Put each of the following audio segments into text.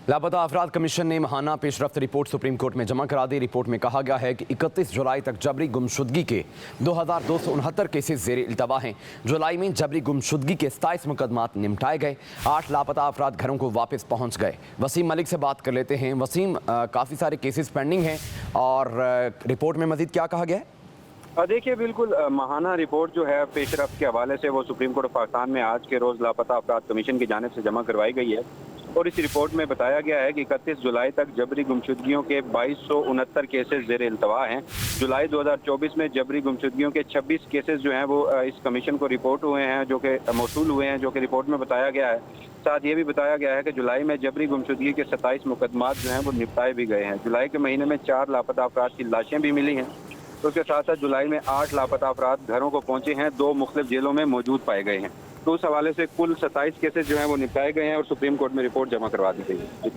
लापता अफराद कमीशन ने माहाना पेशरफ्त रिपोर्ट सुप्रीम कोर्ट में जमा करा दी। रिपोर्ट में कहा गया है कि 31 जुलाई तक जबरी गुमशुदगी के 2269 केसेस ज़ेर इल्तवा हैं। जुलाई में जबरी गुमशुदगी के 27 मुकदमात निपटाए गए। 8 लापता अफराद घरों को वापस पहुँच गए। वसीम मलिक से बात कर लेते हैं। वसीम, काफ़ी सारे केसेस पेंडिंग हैं और रिपोर्ट में मजीद क्या कहा गया है? देखिए, बिल्कुल माहाना रिपोर्ट जो है पेशरफ्त के हवाले से वो सुप्रीम कोर्ट ऑफ पाकिस्तान में आज के रोज़ लापता अफराद कमीशन की जानिब से जमा करवाई गई है और इस रिपोर्ट में बताया गया है कि 31 जुलाई तक जबरी गुमशुदगियों के 2269 केसेस ज़ेर इल्तवा हैं। जुलाई 2024 में जबरी गुमशुदगियों के 26 केसेस जो हैं वो इस कमीशन को रिपोर्ट हुए हैं, जो कि मौसूल हुए हैं, जो कि रिपोर्ट में बताया गया है। साथ ये भी बताया गया है कि जुलाई में जबरी गुमशुदगी के 27 मुकदमात जो हैं वो निपटाए भी गए हैं। जुलाई के महीने में 4 लापता अफराद की लाशें भी मिली हैं। तो उसके साथ साथ जुलाई में 8 लापता अफराद घरों को पहुंचे हैं, 2 मुख्तलिफ जेलों में मौजूद पाए गए हैं। तो उस हवाले से कुल 27 केसेस जो हैं वो निपटाए गए हैं और सुप्रीम कोर्ट में रिपोर्ट जमा करवा दी गई है।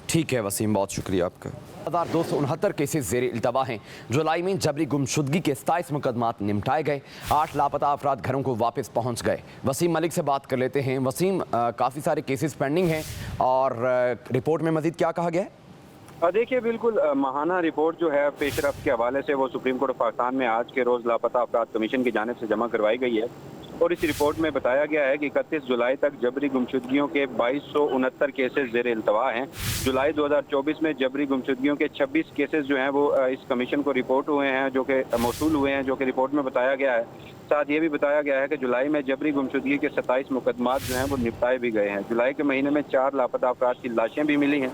ठीक है वसीम, बहुत शुक्रिया आपका। 2269 केसेस ज़ेर इल्तवा हैं। जुलाई में जबरी गुमशुदगी के 27 मुकदमात निपटाए गए। 8 लापता अफराद घरों को वापस पहुँच गए। वसीम मलिक से बात कर लेते हैं। वसीम, काफ़ी सारे केसेस पेंडिंग हैं और रिपोर्ट में मजीद क्या कहा गया है? देखिए, बिल्कुल माहाना रिपोर्ट जो है पेशरफ्त के हवाले से वो सुप्रीम कोर्ट ऑफ पाकिस्तान में आज के रोज़ लापता अफराद कमीशन की जानिब से जमा करवाई गई है और इस रिपोर्ट में बताया गया है कि 31 जुलाई तक जबरी गुमशुदगियों के 2269 केसेस ज़ेर इल्तवा हैं। जुलाई 2024 में जबरी गुमशुदगियों के 26 केसेस जो हैं वो इस कमीशन को रिपोर्ट हुए हैं, जो कि मौसूल हुए हैं, जो कि रिपोर्ट में बताया गया है। साथ ये भी बताया गया है कि जुलाई में जबरी गुमशुदगी के 27 मुकदमात जो हैं वो निपटाए भी गए हैं। जुलाई के महीने में 4 लापता अफराद की लाशें भी मिली हैं।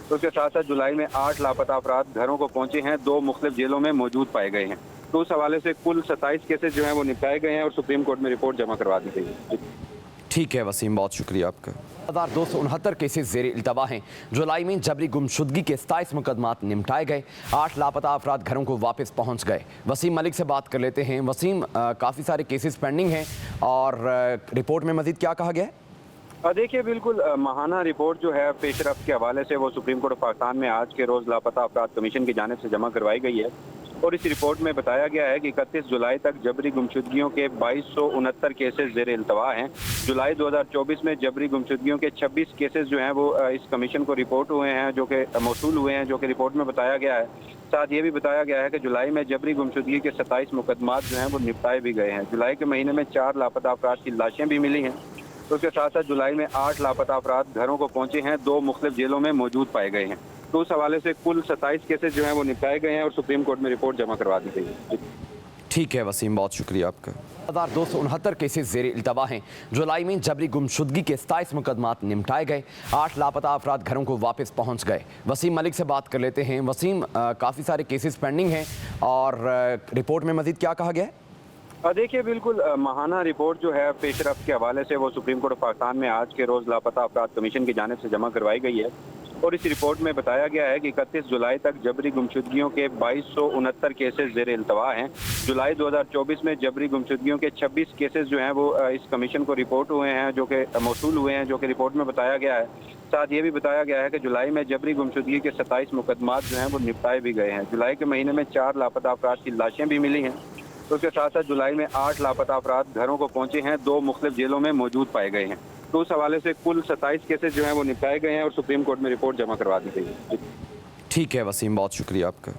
तो उसके साथ साथ जुलाई में 8 लापता अफराद घरों को पहुंचे हैं, 2 मुख्तलिफ जेलों में मौजूद पाए गए हैं। तो उस हवाले से कुल 27 केसेस जो हैं वो निपटाए गए हैं और सुप्रीम कोर्ट में रिपोर्ट जमा करवा दी गई है। ठीक है वसीम, बहुत शुक्रिया आपका। 2269 केसेस ज़ेर इल्तवा हैं। जुलाई में जबरी गुमशुदगी के 27 मुकदमात निपटाए गए। 8 लापता अफराद घरों को वापस पहुँच गए। वसीम मलिक से बात कर लेते हैं। वसीम, काफ़ी सारे केसेस पेंडिंग हैं और रिपोर्ट में मजीद क्या कहा गया है? देखिए, बिल्कुल माहाना रिपोर्ट जो है पेशरफ्त के हवाले से वो सुप्रीम कोर्ट ऑफ पाकिस्तान में आज के रोज़ लापता अफराद कमीशन की जानिब से जमा करवाई गई है और इस रिपोर्ट में बताया गया है कि 31 जुलाई तक जबरी गुमशुदगियों के 2269 केसेस ज़ेर इल्तवा हैं। जुलाई 2024 में जबरी गुमशुदगियों के 26 केसेस जो हैं वो इस कमीशन को रिपोर्ट हुए हैं, जो कि मौसूल हुए हैं, जो कि रिपोर्ट में बताया गया है। साथ ये भी बताया गया है कि जुलाई में जबरी गुमशुदगी के 27 मुकदमात जो हैं वो निपटाए भी गए हैं। जुलाई के महीने में 4 लापता अफराद की लाशें भी मिली हैं। तो उसके साथ साथ जुलाई में 8 लापता अफराद घरों को पहुंचे हैं, 2 मुख्तलिफ जेलों में मौजूद पाए गए हैं। तो उस हवाले से कुल 27 केसेस जो हैं वो निपटाए गए हैं और सुप्रीम कोर्ट में रिपोर्ट जमा करवा दी गई है। ठीक है वसीम, बहुत शुक्रिया आपका। 2269 केसेस ज़ेर इल्तवा हैं। जुलाई में जबरी गुमशुदगी के 27 मुकदमात निपटाए गए। 8 लापता अफराद घरों को वापस पहुँच गए। वसीम मलिक से बात कर लेते हैं। वसीम, काफ़ी सारे केसेस पेंडिंग हैं और रिपोर्ट में मजीद क्या कहा गया है? देखिए, बिल्कुल माहाना रिपोर्ट जो है पेशरफ्त के हवाले से वो सुप्रीम कोर्ट ऑफ पाकिस्तान में आज के रोज़ लापता अफराद कमीशन की जानिब से जमा करवाई गई है और इस रिपोर्ट में बताया गया है कि 31 जुलाई तक जबरी गुमशुदगियों के 2269 केसेस ज़ेर इल्तवा हैं। जुलाई 2024 में जबरी गुमशुदगियों के 26 केसेस जो हैं वो इस कमीशन को रिपोर्ट हुए हैं, जो कि मौसूल हुए हैं, जो कि रिपोर्ट में बताया गया है। साथ ये भी बताया गया है कि जुलाई में जबरी गुमशुदगी के 27 मुकदमात जो हैं वो निपटाए भी गए हैं। जुलाई के महीने में 4 लापता अफराद की लाशें भी मिली हैं। तो उसके साथ साथ जुलाई में 8 लापता अफराद घरों को पहुंचे हैं, 2 मुख्तलिफ जेलों में मौजूद पाए गए हैं। तो उस हवाले से कुल 27 केसेस जो हैं वो निपटाए गए हैं और सुप्रीम कोर्ट में रिपोर्ट जमा करवा दी गई है। ठीक है वसीम, बहुत शुक्रिया आपका।